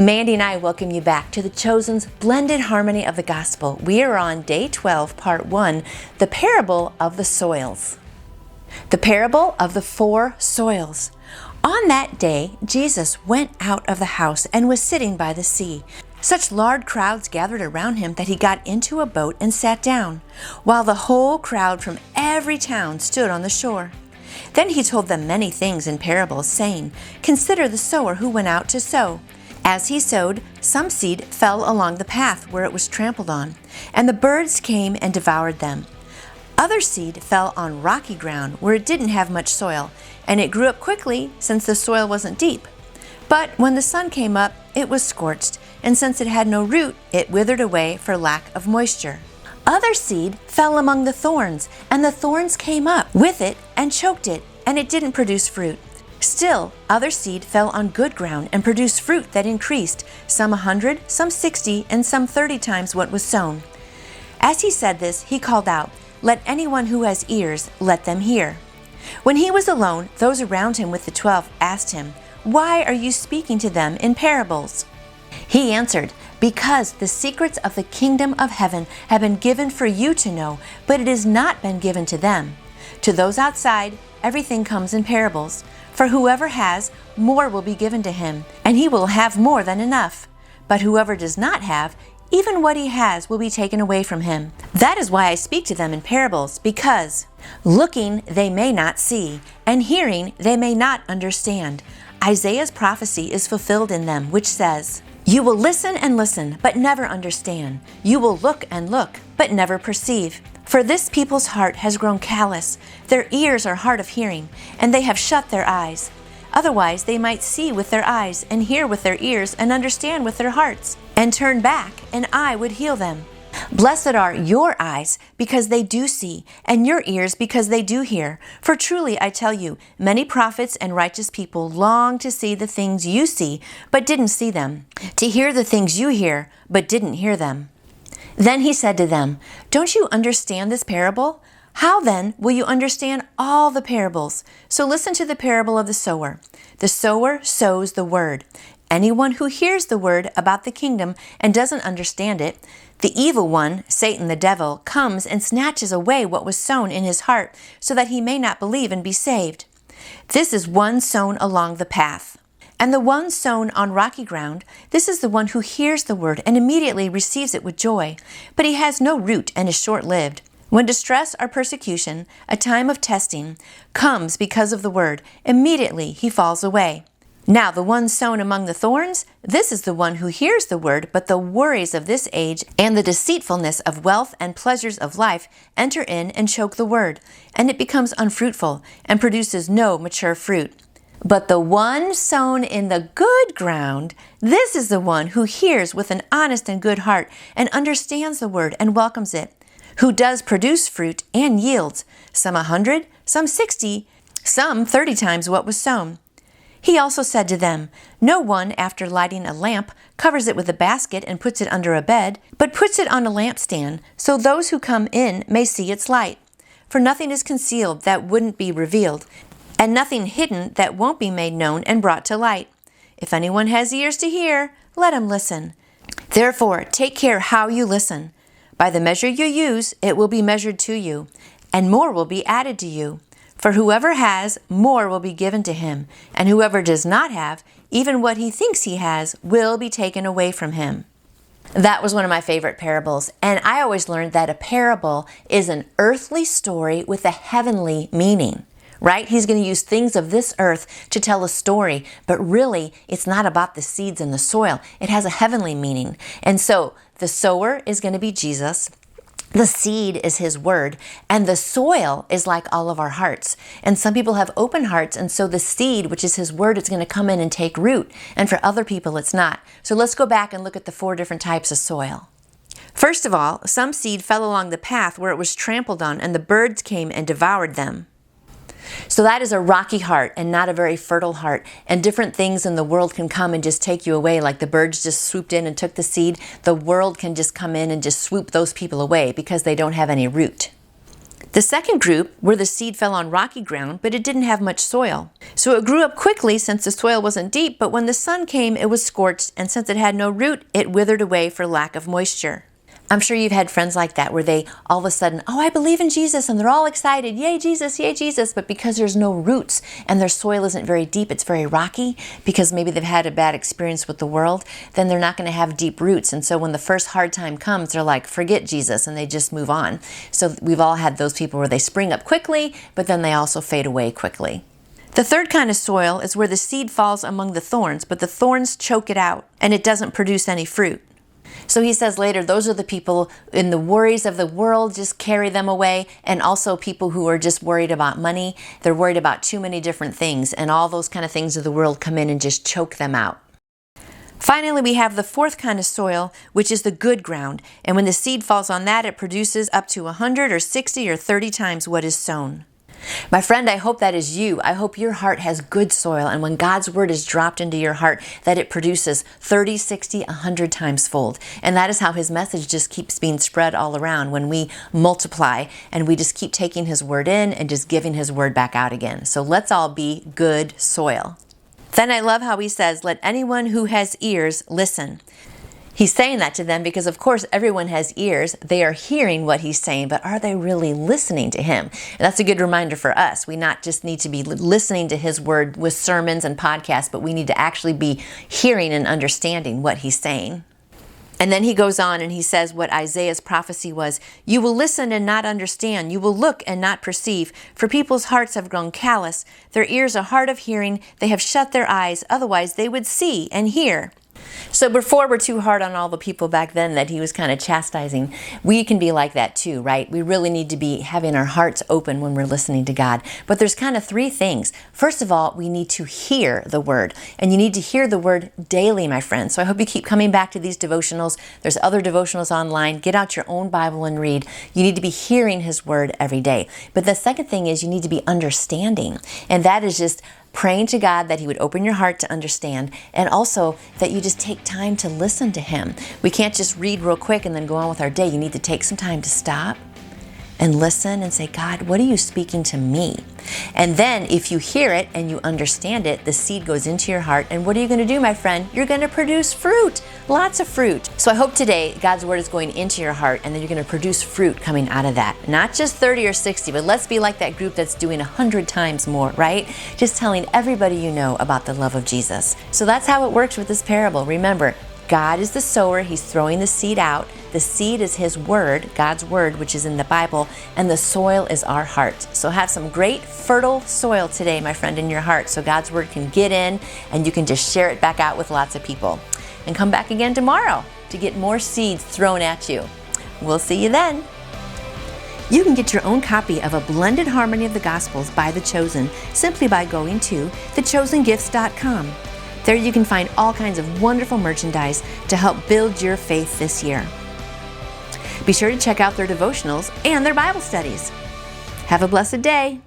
Mandy and I welcome you back to the Chosen's blended harmony of the gospel. We are on day 12, part 1, the parable of the soils. The parable of the 4 soils. On that day, Jesus went out of the house and was sitting by the sea. Such large crowds gathered around him that he got into a boat and sat down, while the whole crowd from every town stood on the shore. Then he told them many things in parables, saying, "Consider the sower who went out to sow. As he sowed, some seed fell along the path where it was trampled on, and the birds came and devoured them. Other seed fell on rocky ground where it didn't have much soil, and it grew up quickly since the soil wasn't deep. But when the sun came up, it was scorched, and since it had no root, it withered away for lack of moisture. Other seed fell among the thorns, and the thorns came up with it and choked it, and it didn't produce fruit. Still, other seed fell on good ground and produced fruit that increased, some 100, some 60, and some 30 times what was sown." As he said this, he called out, "Let anyone who has ears, let them hear." When he was alone, those around him with the 12 asked him, "Why are you speaking to them in parables?" He answered, "Because the secrets of the kingdom of heaven have been given for you to know, but it has not been given to them. To those outside, everything comes in parables. For whoever has, more will be given to him, and he will have more than enough. But whoever does not have, even what he has will be taken away from him. That is why I speak to them in parables, because looking they may not see, and hearing they may not understand. Isaiah's prophecy is fulfilled in them, which says, 'You will listen and listen, but never understand. You will look and look, but never perceive. For this people's heart has grown callous. Their ears are hard of hearing, and they have shut their eyes. Otherwise they might see with their eyes, and hear with their ears, and understand with their hearts, and turn back, and I would heal them.' Blessed are your eyes, because they do see, and your ears, because they do hear. For truly I tell you, many prophets and righteous people long to see the things you see, but didn't see them, to hear the things you hear, but didn't hear them." Then he said to them, "Don't you understand this parable? How then will you understand all the parables? So listen to the parable of the sower. The sower sows the word. Anyone who hears the word about the kingdom and doesn't understand it, the evil one, Satan the devil, comes and snatches away what was sown in his heart, so that he may not believe and be saved. This is one sown along the path. And the one sown on rocky ground, this is the one who hears the word and immediately receives it with joy. But he has no root and is short-lived. When distress or persecution, a time of testing, comes because of the word, immediately he falls away. Now the one sown among the thorns, this is the one who hears the word, but the worries of this age and the deceitfulness of wealth and pleasures of life enter in and choke the word, and it becomes unfruitful and produces no mature fruit. But the one sown in the good ground, this is the one who hears with an honest and good heart and understands the word and welcomes it, who does produce fruit and yields, some 100, some 60, some 30 times what was sown." He also said to them, "No one, after lighting a lamp, covers it with a basket and puts it under a bed, but puts it on a lampstand, so those who come in may see its light. For nothing is concealed that wouldn't be revealed, and nothing hidden that won't be made known and brought to light. If anyone has ears to hear, let him listen. Therefore, take care how you listen. By the measure you use, it will be measured to you, and more will be added to you. For whoever has, more will be given to him, and whoever does not have, even what he thinks he has, will be taken away from him." That was one of my favorite parables, and I always learned that a parable is an earthly story with a heavenly meaning. Right? He's going to use things of this earth to tell a story, but really it's not about the seeds in the soil. It has a heavenly meaning. And so the sower is going to be Jesus. The seed is his word, and the soil is like all of our hearts. And some people have open hearts, and so the seed, which is his word, is going to come in and take root. And for other people, it's not. So let's go back and look at the 4 different types of soil. First of all, some seed fell along the path where it was trampled on, and the birds came and devoured them. So that is a rocky heart and not a very fertile heart. And different things in the world can come and just take you away. Like the birds just swooped in and took the seed. The world can just come in and just swoop those people away because they don't have any root. The second group were the seed fell on rocky ground, but it didn't have much soil. So it grew up quickly since the soil wasn't deep, but when the sun came, it was scorched, and since it had no root, it withered away for lack of moisture. I'm sure you've had friends like that where they all of a sudden, oh, I believe in Jesus, and they're all excited, yay Jesus, but because there's no roots and their soil isn't very deep, it's very rocky, because maybe they've had a bad experience with the world, then they're not going to have deep roots. And so when the first hard time comes, they're like, forget Jesus, and they just move on. So we've all had those people where they spring up quickly, but then they also fade away quickly. The third kind of soil is where the seed falls among the thorns, but the thorns choke it out, and it doesn't produce any fruit. So he says later, those are the people in the worries of the world just carry them away, and also people who are just worried about money. They're worried about too many different things, and all those kind of things of the world come in and just choke them out. Finally, we have the fourth kind of soil, which is the good ground. And when the seed falls on that, it produces up to 100 or 60 or 30 times what is sown. My friend, I hope that is you. I hope your heart has good soil, and when God's word is dropped into your heart, that it produces 30, 60, 100 times fold. And that is how his message just keeps being spread all around when we multiply and we just keep taking his word in and just giving his word back out again. So let's all be good soil. Then I love how he says, let anyone who has ears listen. He's saying that to them because, of course, everyone has ears. They are hearing what he's saying, but are they really listening to him? And that's a good reminder for us. We not just need to be listening to his word with sermons and podcasts, but we need to actually be hearing and understanding what he's saying. And then he goes on and he says what Isaiah's prophecy was, you will listen and not understand. You will look and not perceive. For people's hearts have grown callous. Their ears are hard of hearing. They have shut their eyes. Otherwise they would see and hear. So before we're too hard on all the people back then that he was kind of chastising, we can be like that too, right? We really need to be having our hearts open when we're listening to God. But there's kind of three things. First of all, we need to hear the word. And you need to hear the word daily, my friends. So I hope you keep coming back to these devotionals. There's other devotionals online. Get out your own Bible and read. You need to be hearing his word every day. But the second thing is you need to be understanding. And that is just praying to God that he would open your heart to understand, and also that you just take time to listen to him. We can't just read real quick and then go on with our day. You need to take some time to stop and listen and say, God, what are you speaking to me? And then if you hear it and you understand it, the seed goes into your heart. And what are you going to do, my friend? You're going to produce fruit, lots of fruit. So I hope today God's word is going into your heart and then you're going to produce fruit coming out of that. Not just 30 or 60, but let's be like that group that's doing 100 times more, right? Just telling everybody you know about the love of Jesus. So that's how it works with this parable. Remember, God is the sower. He's throwing the seed out. The seed is his word, God's word, which is in the Bible, and the soil is our heart. So have some great fertile soil today, my friend, in your heart, so God's word can get in and you can just share it back out with lots of people. And come back again tomorrow to get more seeds thrown at you. We'll see you then. You can get your own copy of A Blended Harmony of the Gospels by The Chosen simply by going to thechosengifts.com. There you can find all kinds of wonderful merchandise to help build your faith this year. Be sure to check out their devotionals and their Bible studies. Have a blessed day.